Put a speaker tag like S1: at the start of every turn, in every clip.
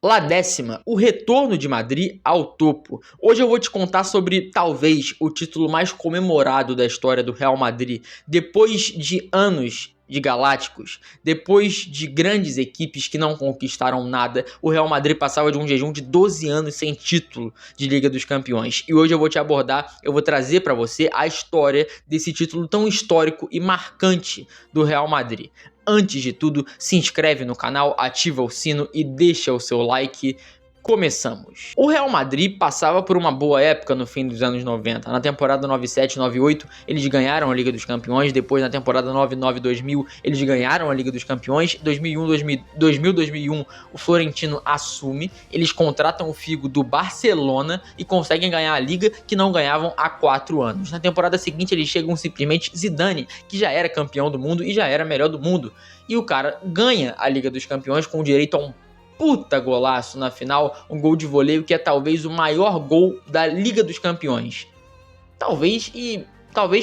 S1: La décima, o retorno de Madrid ao topo. Hoje eu vou te contar sobre talvez o título mais comemorado da história do Real Madrid, depois de anos de galácticos, depois de grandes equipes que não conquistaram nada. O Real Madrid passava de um jejum de 12 anos sem título de Liga dos Campeões. E hoje eu vou te abordar, eu vou trazer para você a história desse título tão histórico e marcante do Real Madrid. Antes de tudo, se inscreve no canal, ativa o sino e deixa o seu like. Começamos. O Real Madrid passava por uma boa época no fim dos anos 90. Na temporada 97-98 eles ganharam a Liga dos Campeões. Depois na temporada 99-2000 eles ganharam a Liga dos Campeões. 2000-2001 o Florentino assume. Eles contratam o Figo do Barcelona e conseguem ganhar a Liga que não ganhavam há 4 anos. Na temporada seguinte eles chegam simplesmente Zidane, que já era campeão do mundo e já era melhor do mundo. E o cara ganha a Liga dos Campeões com direito a um puta golaço na final, um gol de voleio que é talvez o maior gol da Liga dos Campeões. Talvez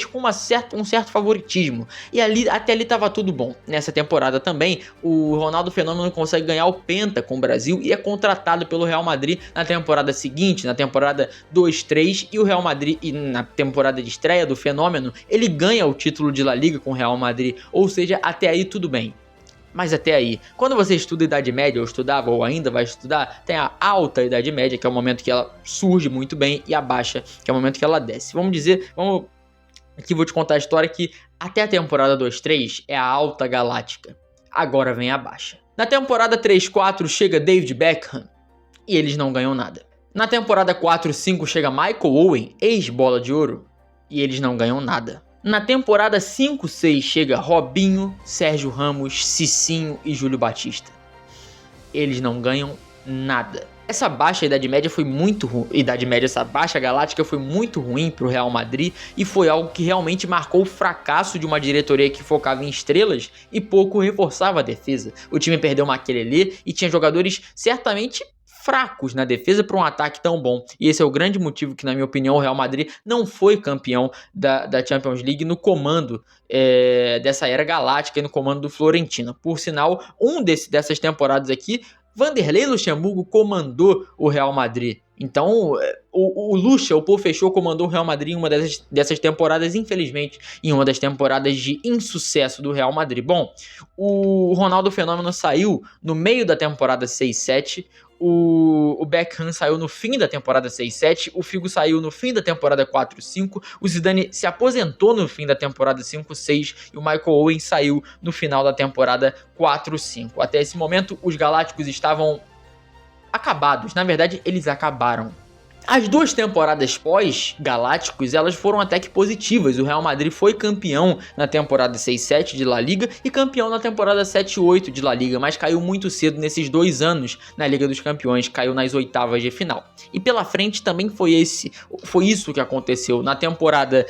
S1: com um certo favoritismo. E até ali tava tudo bom. Nessa temporada também, o Ronaldo Fenômeno consegue ganhar o Penta com o Brasil e é contratado pelo Real Madrid na temporada seguinte, na temporada 2-3, e o Real Madrid, e na temporada de estreia do Fenômeno, ele ganha o título de La Liga com o Real Madrid, ou seja, até aí tudo bem. Mas até aí, quando você estuda Idade Média, ou estudava, ou ainda vai estudar, tem a alta Idade Média, que é o momento que ela surge muito bem, e a baixa, que é o momento que ela desce. Aqui vou te contar a história que até a temporada 2-3 é a alta galáctica. Agora vem a baixa. Na temporada 3-4 chega David Beckham, e eles não ganham nada. Na temporada 4-5 chega Michael Owen, ex-bola de ouro, e eles não ganham nada. Na temporada 5-6 chega Robinho, Sérgio Ramos, Cicinho e Júlio Batista. Eles não ganham nada. Essa baixa Idade Média foi muito ruim. Essa baixa galáctica foi muito ruim para o Real Madrid e foi algo que realmente marcou o fracasso de uma diretoria que focava em estrelas e pouco reforçava a defesa. O time perdeu Makelele e tinha jogadores certamente fracos na defesa para um ataque tão bom. E esse é o grande motivo que, na minha opinião, o Real Madrid não foi campeão da Champions League no comando dessa era galáctica e no comando do Florentino. Por sinal, dessas temporadas aqui, Vanderlei Luxemburgo comandou o Real Madrid. Então, o Paul Fechou comandou o Real Madrid em uma dessas temporadas, infelizmente, em uma das temporadas de insucesso do Real Madrid. Bom, o Ronaldo Fenômeno saiu no meio da temporada 6-7, o Beckham saiu no fim da temporada 6-7, o Figo saiu no fim da temporada 4-5, o Zidane se aposentou no fim da temporada 5-6 e o Michael Owen saiu no final da temporada 4-5. Até esse momento, os Galácticos estavam acabados. Na verdade, eles acabaram. As 2 temporadas pós-Galácticos, elas foram até que positivas. O Real Madrid foi campeão na temporada 6-7 de La Liga e campeão na temporada 7-8 de La Liga, mas caiu muito cedo nesses 2 anos na Liga dos Campeões, caiu nas oitavas de final. E pela frente também foi isso que aconteceu. Na temporada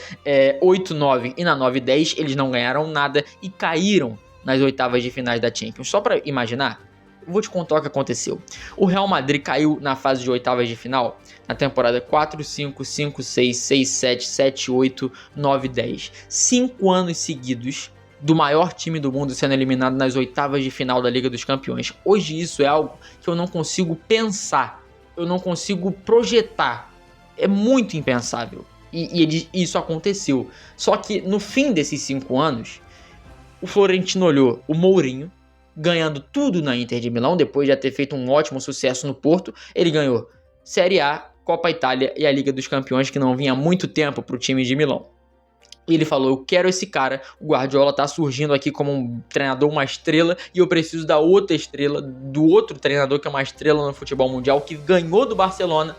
S1: 8-9 e na 9-10, eles não ganharam nada e caíram nas oitavas de finais da Champions. Só para imaginar, vou te contar o que aconteceu. O Real Madrid caiu na fase de oitavas de final na temporada 4, 5, 5, 6, 6, 7, 7, 8, 9, 10. 5 anos seguidos do maior time do mundo sendo eliminado nas oitavas de final da Liga dos Campeões. Hoje isso é algo que eu não consigo pensar, eu não consigo projetar. É muito impensável. E isso aconteceu. Só que no fim desses 5 anos, o Florentino olhou o Mourinho, ganhando tudo na Inter de Milão, depois de já ter feito um ótimo sucesso no Porto. Ele ganhou Série A, Copa Itália e a Liga dos Campeões, que não vinha há muito tempo para o time de Milão. E ele falou, eu quero esse cara, o Guardiola tá surgindo aqui como um treinador, uma estrela, e eu preciso da outra estrela, do outro treinador que é uma estrela no futebol mundial, que ganhou do Barcelona,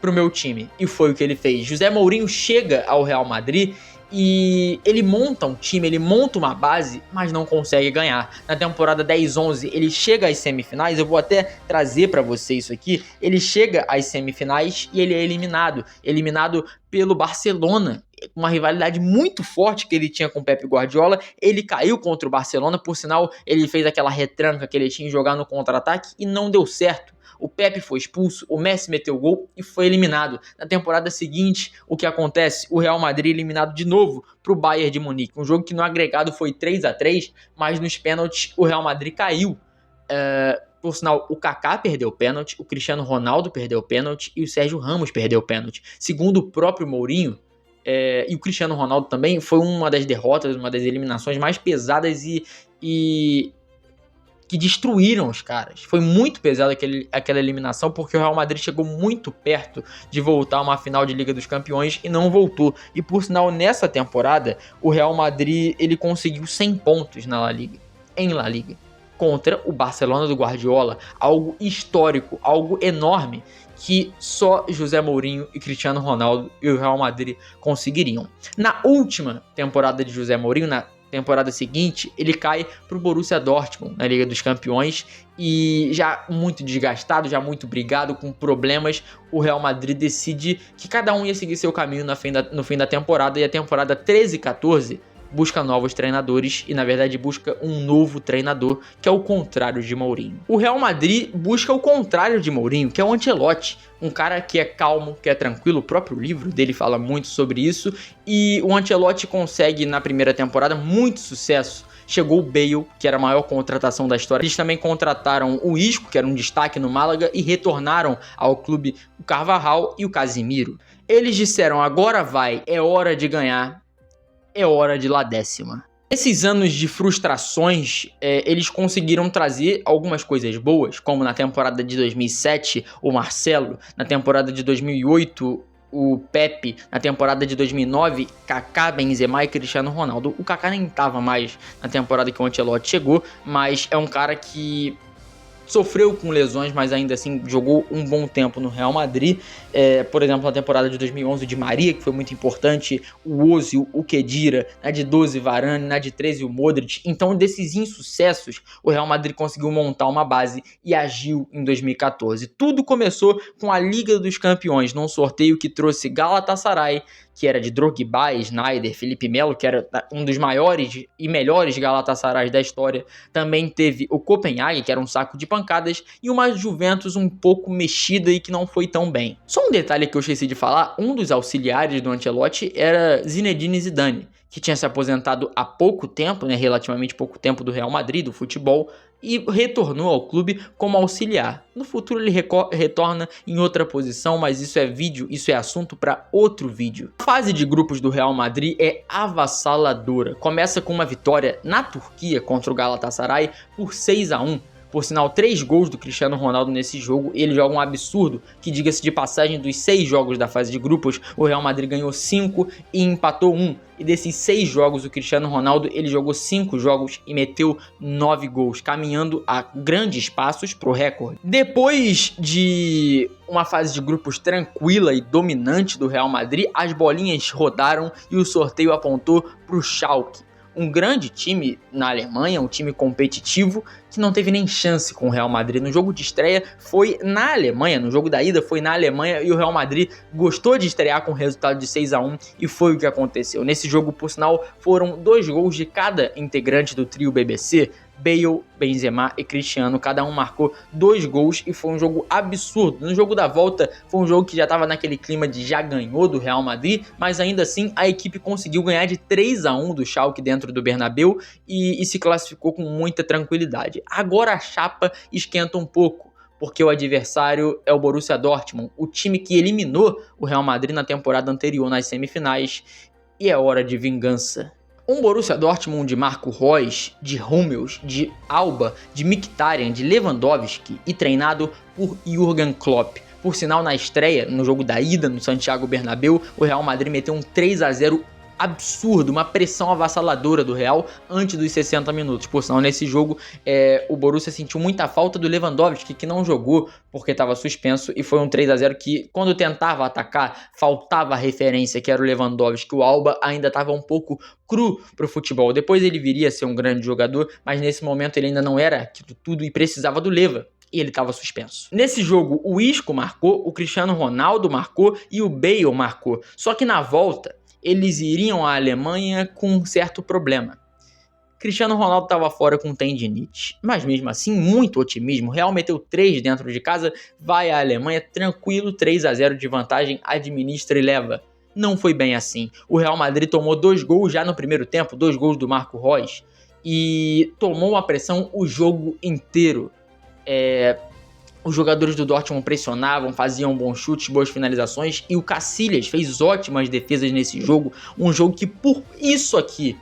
S1: pro meu time. E foi o que ele fez. José Mourinho chega ao Real Madrid e ele monta um time, ele monta uma base, mas não consegue ganhar. Na temporada 10-11 ele chega às semifinais, eu vou até trazer para você isso aqui, ele chega às semifinais e ele é eliminado pelo Barcelona, uma rivalidade muito forte que ele tinha com o Pep Guardiola. Ele caiu contra o Barcelona, por sinal, ele fez aquela retranca que ele tinha em jogar no contra-ataque e não deu certo. O Pepe foi expulso, o Messi meteu o gol e foi eliminado. Na temporada seguinte, o que acontece? O Real Madrid eliminado de novo para o Bayern de Munique. Um jogo que no agregado foi 3-3, mas nos pênaltis o Real Madrid caiu Por sinal, o Kaká perdeu o pênalti, o Cristiano Ronaldo perdeu o pênalti e o Sérgio Ramos perdeu o pênalti. Segundo o próprio Mourinho, e o Cristiano Ronaldo também, foi uma das derrotas, uma das eliminações mais pesadas e que destruíram os caras. Foi muito pesado aquela eliminação, porque o Real Madrid chegou muito perto de voltar a uma final de Liga dos Campeões e não voltou. E por sinal, nessa temporada, o Real Madrid ele conseguiu 100 pontos em La Liga, contra o Barcelona do Guardiola, algo histórico, algo enorme, que só José Mourinho e Cristiano Ronaldo e o Real Madrid conseguiriam. Na última temporada de José Mourinho, na temporada seguinte, ele cai para o Borussia Dortmund na Liga dos Campeões e já muito desgastado, já muito brigado, com problemas, o Real Madrid decide que cada um ia seguir seu caminho no fim da temporada, e a temporada 13-14 busca novos treinadores e, na verdade, busca um novo treinador, que é o contrário de Mourinho. O Real Madrid busca o contrário de Mourinho, que é o Ancelotti, um cara que é calmo, que é tranquilo. O próprio livro dele fala muito sobre isso, e o Ancelotti consegue, na primeira temporada, muito sucesso. Chegou o Bale, que era a maior contratação da história. Eles também contrataram o Isco, que era um destaque no Málaga, e retornaram ao clube o Carvajal e o Casemiro. Eles disseram: agora vai, é hora de ganhar, é hora de La Décima. Nesses anos de frustrações, eles conseguiram trazer algumas coisas boas, como na temporada de 2007, o Marcelo, na temporada de 2008, o Pepe, na temporada de 2009, Kaká, Benzema e Cristiano Ronaldo. O Kaká nem estava mais na temporada que o Ancelotti chegou, mas é um cara que sofreu com lesões, mas ainda assim jogou um bom tempo no Real Madrid. Por exemplo, na temporada de 2011, o Di Maria, que foi muito importante, o Ozil, o Khedira, na de 12, Varane, na de 13, o Modric. Então, desses insucessos, o Real Madrid conseguiu montar uma base e agiu em 2014. Tudo começou com a Liga dos Campeões, num sorteio que trouxe Galatasaray, que era de Drogba, Sneijder, Felipe Melo, que era um dos maiores e melhores Galatasarays da história. Também teve o Copenhague, que era um saco de pancadas, e uma Juventus um pouco mexida e que não foi tão bem. Só um detalhe que eu esqueci de falar: um dos auxiliares do Ancelotti era Zinedine Zidane, que tinha se aposentado há pouco tempo, relativamente pouco tempo, do Real Madrid, do futebol, e retornou ao clube como auxiliar. No futuro ele retorna em outra posição, mas isso é assunto para outro vídeo. A fase de grupos do Real Madrid é avassaladora. Começa com uma vitória na Turquia contra o Galatasaray por 6-1. Por sinal, 3 gols do Cristiano Ronaldo nesse jogo. Ele joga um absurdo, que, diga-se de passagem, dos 6 jogos da fase de grupos, o Real Madrid ganhou 5 e empatou 1. E desses 6 jogos, o Cristiano Ronaldo ele jogou 5 jogos e meteu 9 gols, caminhando a grandes passos para o recorde. Depois de uma fase de grupos tranquila e dominante do Real Madrid, as bolinhas rodaram e o sorteio apontou para o Schalke, um grande time na Alemanha, um time competitivo, que não teve nem chance com o Real Madrid. No jogo de estreia foi na Alemanha, no jogo da ida foi na Alemanha, e o Real Madrid gostou de estrear com o resultado de 6-1, e foi o que aconteceu. Nesse jogo, por sinal, foram 2 gols de cada integrante do trio BBC, Bale, Benzema e Cristiano. Cada um marcou 2 gols e foi um jogo absurdo. No jogo da volta foi um jogo que já estava naquele clima de já ganhou do Real Madrid, mas ainda assim a equipe conseguiu ganhar de 3-1 do Schalke dentro do Bernabéu e se classificou com muita tranquilidade. Agora a chapa esquenta um pouco, porque o adversário é o Borussia Dortmund, o time que eliminou o Real Madrid na temporada anterior nas semifinais, e é hora de vingança. Um Borussia Dortmund de Marco Reus, de Hummels, de Alba, de Mkhitaryan, de Lewandowski e treinado por Jürgen Klopp. Por sinal, na estreia, no jogo da ida no Santiago Bernabéu, o Real Madrid meteu um 3-0 absurdo, uma pressão avassaladora do Real antes dos 60 minutos. Por sinal, nesse jogo, o Borussia sentiu muita falta do Lewandowski, que não jogou porque estava suspenso, e foi um 3-0 que, quando tentava atacar, faltava a referência, que era o Lewandowski. O Alba ainda estava um pouco cru para o futebol. Depois ele viria a ser um grande jogador, mas nesse momento ele ainda não era tudo e precisava do Leva. E ele estava suspenso. Nesse jogo, o Isco marcou, o Cristiano Ronaldo marcou e o Bale marcou. Só que na volta, eles iriam à Alemanha com um certo problema. Cristiano Ronaldo estava fora com tendinite, mas mesmo assim, muito otimismo. O Real meteu 3 dentro de casa, vai à Alemanha tranquilo, 3-0 de vantagem, administra e leva. Não foi bem assim. O Real Madrid tomou 2 gols já no primeiro tempo, 2 gols do Marco Reus, e tomou a pressão o jogo inteiro. Os jogadores do Dortmund pressionavam, faziam bons chutes, boas finalizações, e o Casillas fez ótimas defesas nesse jogo, um jogo que por isso aqui,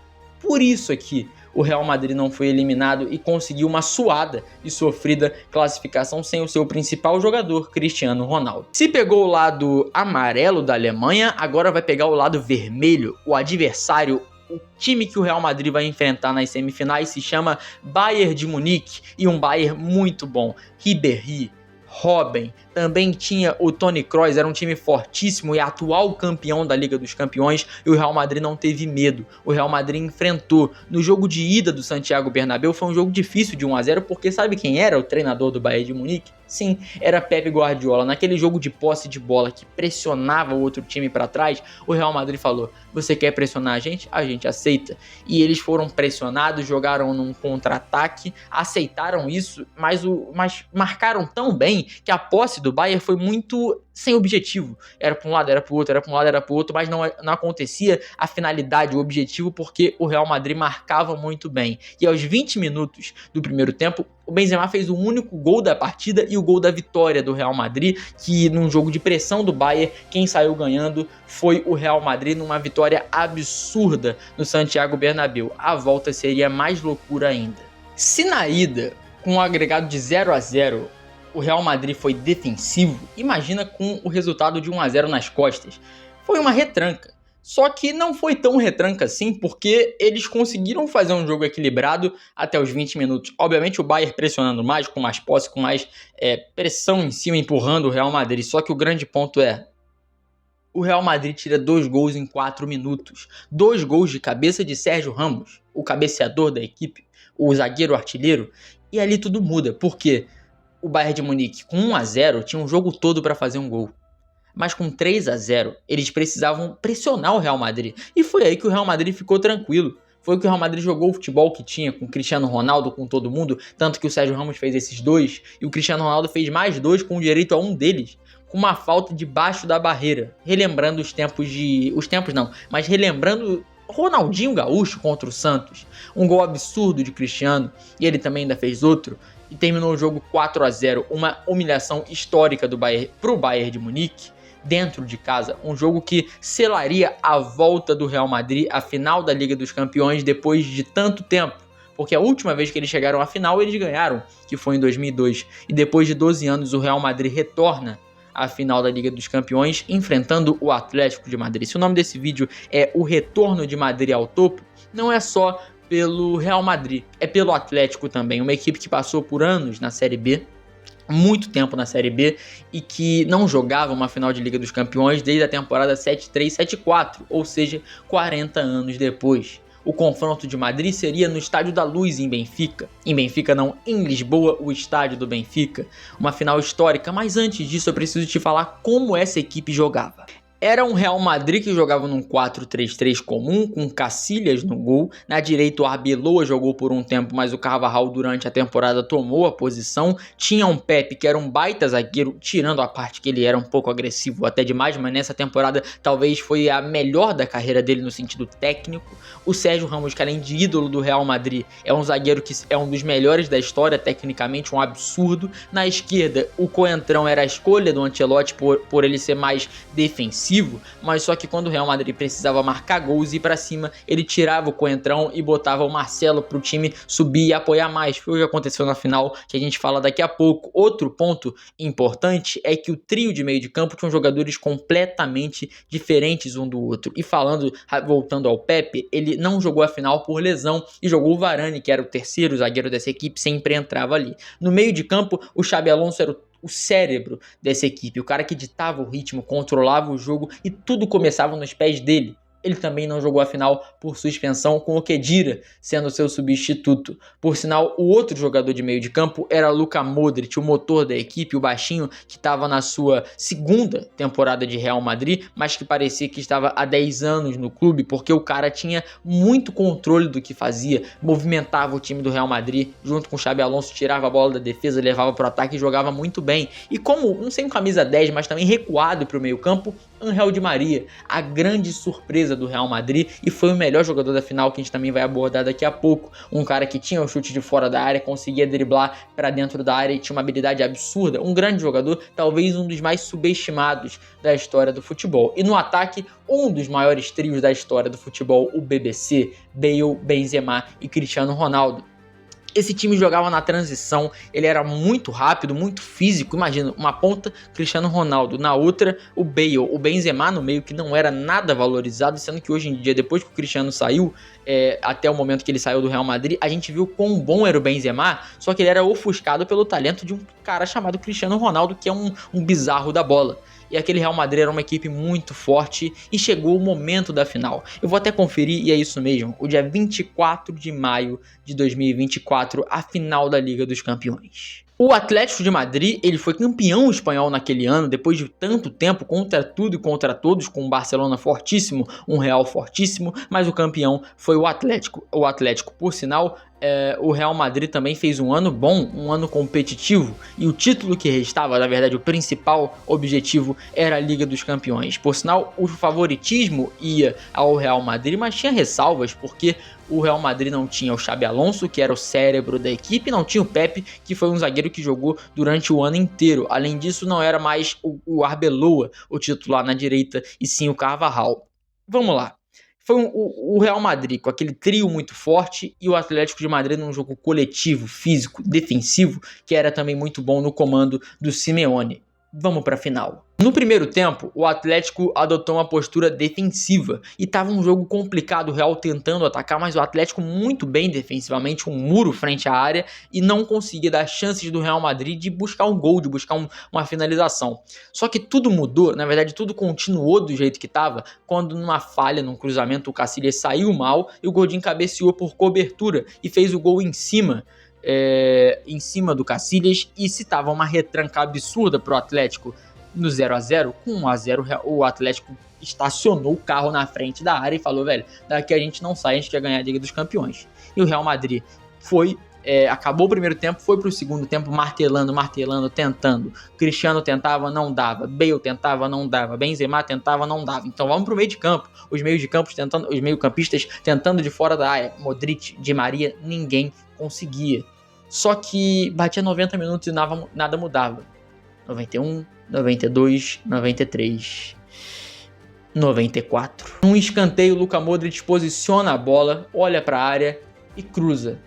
S1: o Real Madrid não foi eliminado e conseguiu uma suada e sofrida classificação sem o seu principal jogador, Cristiano Ronaldo. Se pegou o lado amarelo da Alemanha, agora vai pegar o lado vermelho, o adversário. O time que o Real Madrid vai enfrentar nas semifinais se chama Bayern de Munique, e um Bayern muito bom. Ribéry, Robben, também tinha o Toni Kroos, era um time fortíssimo e atual campeão da Liga dos Campeões, e o Real Madrid não teve medo. O Real Madrid enfrentou. No jogo de ida do Santiago Bernabéu foi um jogo difícil de 1-0, porque sabe quem era o treinador do Bayern de Munique? Sim, era Pep Guardiola. Naquele jogo de posse de bola que pressionava o outro time para trás, o Real Madrid falou: você quer pressionar a gente? A gente aceita. E eles foram pressionados, jogaram num contra-ataque, aceitaram isso, mas marcaram tão bem que a posse do Bayern foi muito sem objetivo. Era para um lado, era para o outro, era para um lado, era para o outro, mas não acontecia a finalidade, o objetivo, porque o Real Madrid marcava muito bem. E aos 20 minutos do primeiro tempo, o Benzema fez o único gol da partida e o gol da vitória do Real Madrid, que num jogo de pressão do Bayern, quem saiu ganhando foi o Real Madrid, numa vitória absurda no Santiago Bernabéu. A volta seria mais loucura ainda. Se na ida, com um agregado de 0-0, o Real Madrid foi defensivo, imagina com o resultado de 1-0 nas costas. Foi uma retranca. Só que não foi tão retranca assim, porque eles conseguiram fazer um jogo equilibrado até os 20 minutos. Obviamente o Bayern pressionando mais, com mais posse, com mais pressão em cima, empurrando o Real Madrid. Só que o grande ponto é: o Real Madrid tira 2 gols em 4 minutos. 2 gols de cabeça de Sérgio Ramos, o cabeceador da equipe, o zagueiro artilheiro. E ali tudo muda, porque o Bayern de Munique, com 1-0, tinha um jogo todo para fazer um gol. Mas com 3-0, eles precisavam pressionar o Real Madrid. E foi aí que o Real Madrid ficou tranquilo. Foi que o Real Madrid jogou o futebol que tinha, com o Cristiano Ronaldo, com todo mundo. Tanto que o Sérgio Ramos fez esses 2, e o Cristiano Ronaldo fez mais 2 com direito a um deles, com uma falta debaixo da barreira. Relembrando mas relembrando Ronaldinho Gaúcho contra o Santos. Um gol absurdo de Cristiano, e ele também ainda fez outro. E terminou o jogo 4-0, uma humilhação histórica do Bayern pro Bayern de Munique, dentro de casa. Um jogo que selaria a volta do Real Madrid à final da Liga dos Campeões depois de tanto tempo. Porque a última vez que eles chegaram à final, eles ganharam, que foi em 2002. E depois de 12 anos, o Real Madrid retorna à final da Liga dos Campeões, enfrentando o Atlético de Madrid. Se o nome desse vídeo é O Retorno de Madrid ao Topo, não é só pelo Real Madrid, é pelo Atlético também, uma equipe que passou por anos na Série B, muito tempo na Série B, e que não jogava uma final de Liga dos Campeões desde a temporada 7-3-7-4, ou seja, 40 anos depois. O confronto de Madrid seria no Estádio da Luz, em Benfica. Em Benfica não, em Lisboa, o estádio do Benfica. Uma final histórica, mas antes disso eu preciso te falar como essa equipe jogava. Era um Real Madrid que jogava num 4-3-3 comum, com Casillas no gol. Na direita o Arbeloa jogou por um tempo, mas o Carvajal durante a temporada tomou a posição. Tinha um Pepe que era um baita zagueiro, tirando a parte que ele era um pouco agressivo até demais, mas nessa temporada talvez foi a melhor da carreira dele no sentido técnico. O Sérgio Ramos, que além de ídolo do Real Madrid, é um zagueiro que é um dos melhores da história, tecnicamente um absurdo. Na esquerda o Coentrão era a escolha do Ancelotti por ele ser mais defensivo, mas só que quando o Real Madrid precisava marcar gols e ir pra cima, ele tirava o Coentrão e botava o Marcelo pro time subir e apoiar mais. Foi o que aconteceu na final, que a gente fala daqui a pouco. Outro ponto importante é que o trio de meio de campo tinham jogadores completamente diferentes um do outro. E voltando ao Pepe, ele não jogou a final por lesão e jogou o Varane, que era o terceiro zagueiro dessa equipe, sempre entrava ali. No meio de campo, o Xabi Alonso era o cérebro dessa equipe, o cara que ditava o ritmo, controlava o jogo e tudo começava nos pés dele. Ele também não jogou a final por suspensão, com o Khedira sendo seu substituto. Por sinal, o outro jogador de meio de campo era Luka Modric, o motor da equipe, o baixinho que estava na sua segunda temporada de Real Madrid, mas que parecia que estava há 10 anos no clube, porque o cara tinha muito controle do que fazia, movimentava o time do Real Madrid, junto com o Xabi Alonso, tirava a bola da defesa, levava para o ataque e jogava muito bem. E como, não sei, um camisa 10, mas também recuado para o meio campo, Ángel Di Maria, a grande surpresa do Real Madrid e foi o melhor jogador da final, que a gente também vai abordar daqui a pouco. Um cara que tinha o chute de fora da área, conseguia driblar para dentro da área e tinha uma habilidade absurda. Um grande jogador, talvez um dos mais subestimados da história do futebol. E no ataque, um dos maiores trios da história do futebol, o BBC, Bale, Benzema e Cristiano Ronaldo. Esse time jogava na transição, ele era muito rápido, muito físico. Imagina, uma ponta, Cristiano Ronaldo, na outra, o Bale, o Benzema no meio, que não era nada valorizado, sendo que hoje em dia, depois que o Cristiano saiu, até o momento que ele saiu do Real Madrid, a gente viu quão bom era o Benzema, só que ele era ofuscado pelo talento de um cara chamado Cristiano Ronaldo, que é um bizarro da bola. E aquele Real Madrid era uma equipe muito forte e chegou o momento da final. Eu vou até conferir e é isso mesmo. O dia 24 de maio de 2024, a final da Liga dos Campeões. O Atlético de Madrid, ele foi campeão espanhol naquele ano, depois de tanto tempo, contra tudo e contra todos, com um Barcelona fortíssimo, um Real fortíssimo, mas o campeão foi o Atlético. O Atlético, por sinal, o Real Madrid também fez um ano bom, um ano competitivo, e o título que restava, na verdade o principal objetivo, era a Liga dos Campeões. Por sinal, o favoritismo ia ao Real Madrid, mas tinha ressalvas, porque o Real Madrid não tinha o Xabi Alonso, que era o cérebro da equipe, não tinha o Pepe, que foi um zagueiro que jogou durante o ano inteiro. Além disso, não era mais o Arbeloa, o titular na direita, e sim o Carvajal. Vamos lá. Foi o Real Madrid com aquele trio muito forte e o Atlético de Madrid num jogo coletivo, físico, defensivo, que era também muito bom no comando do Simeone. Vamos para a final. No primeiro tempo, o Atlético adotou uma postura defensiva e estava um jogo complicado, o Real tentando atacar, mas o Atlético muito bem defensivamente, um muro frente à área e não conseguia dar chances do Real Madrid de buscar um gol, de buscar uma finalização. Só que tudo mudou, na verdade tudo continuou do jeito que estava, quando numa falha, num cruzamento, o Casillas saiu mal e o Godín cabeceou por cobertura e fez o gol em cima do Casillas, e se tava uma retranca absurda pro Atlético no 0-0, com 1-0 o Atlético estacionou o carro na frente da área e falou, velho, daqui a gente não sai, a gente quer ganhar a Liga dos Campeões. E o Real Madrid acabou o primeiro tempo, foi pro segundo tempo martelando, tentando. Cristiano tentava, não dava. Bale tentava, não dava. Benzema tentava, não dava. Então vamos pro meio de campo. Os meio-campistas tentando de fora da área. Modric, Di Maria, ninguém conseguia. Só que batia 90 minutos e nada mudava. 91, 92, 93, 94. Num escanteio, Luka Modric posiciona a bola, olha para a área e cruza.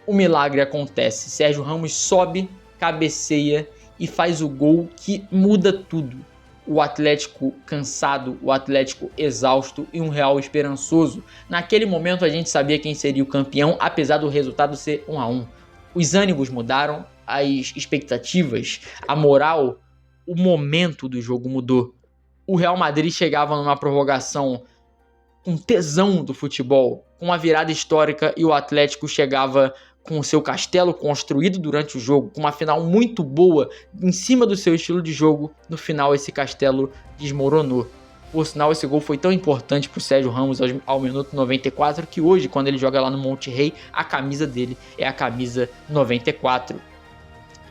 S1: O milagre acontece. Sérgio Ramos sobe, cabeceia e faz o gol que muda tudo. O Atlético cansado, o Atlético exausto e um Real esperançoso. Naquele momento a gente sabia quem seria o campeão, apesar do resultado ser 1-1. Os ânimos mudaram, as expectativas, a moral, o momento do jogo mudou. O Real Madrid chegava numa prorrogação com tesão do futebol, com uma virada histórica, e o Atlético chegava com o seu castelo construído durante o jogo, com uma final muito boa, em cima do seu estilo de jogo. No final, esse castelo desmoronou. Por sinal, esse gol foi tão importante para o Sérgio Ramos ao minuto 94, que hoje, quando ele joga lá no Monterrey, a camisa dele é a camisa 94.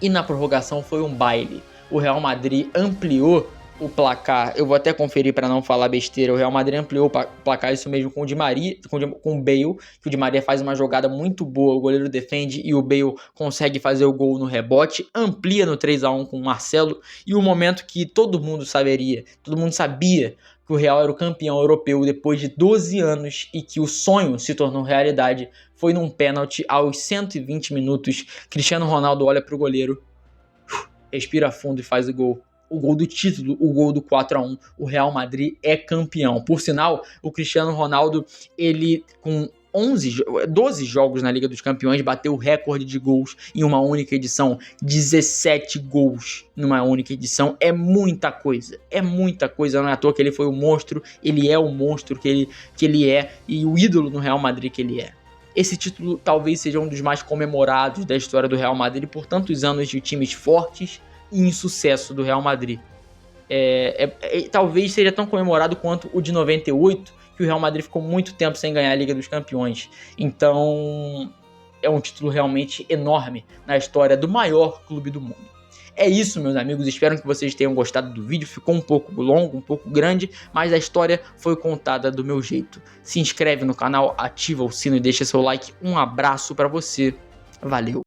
S1: E na prorrogação foi um baile. O Real Madrid ampliou o placar. Eu vou até conferir para não falar besteira. O Real Madrid ampliou o placar, isso mesmo, com o Di Maria, com o Bale, que o Di Maria faz uma jogada muito boa, o goleiro defende e o Bale consegue fazer o gol no rebote, amplia no 3-1 com o Marcelo, e o momento que todo mundo sabia que o Real era o campeão europeu depois de 12 anos e que o sonho se tornou realidade, foi num pênalti aos 120 minutos. Cristiano Ronaldo olha pro goleiro, respira fundo e faz o gol. O gol do título, o gol do 4-1. O Real Madrid é campeão. Por sinal, o Cristiano Ronaldo, ele com 12 jogos na Liga dos Campeões, bateu o recorde de gols em uma única edição. 17 gols numa única edição. É muita coisa. Não é à toa que ele foi o monstro. Ele é o monstro que ele é, e o ídolo no Real Madrid que ele é. Esse título talvez seja um dos mais comemorados da história do Real Madrid por tantos anos de times fortes e insucesso do Real Madrid. Talvez seja tão comemorado quanto o de 98, que o Real Madrid ficou muito tempo sem ganhar a Liga dos Campeões. Então, é um título realmente enorme na história do maior clube do mundo. É isso, meus amigos, espero que vocês tenham gostado do vídeo, ficou um pouco longo, um pouco grande, mas a história foi contada do meu jeito. Se inscreve no canal, ativa o sino e deixa seu like. Um abraço pra você, valeu!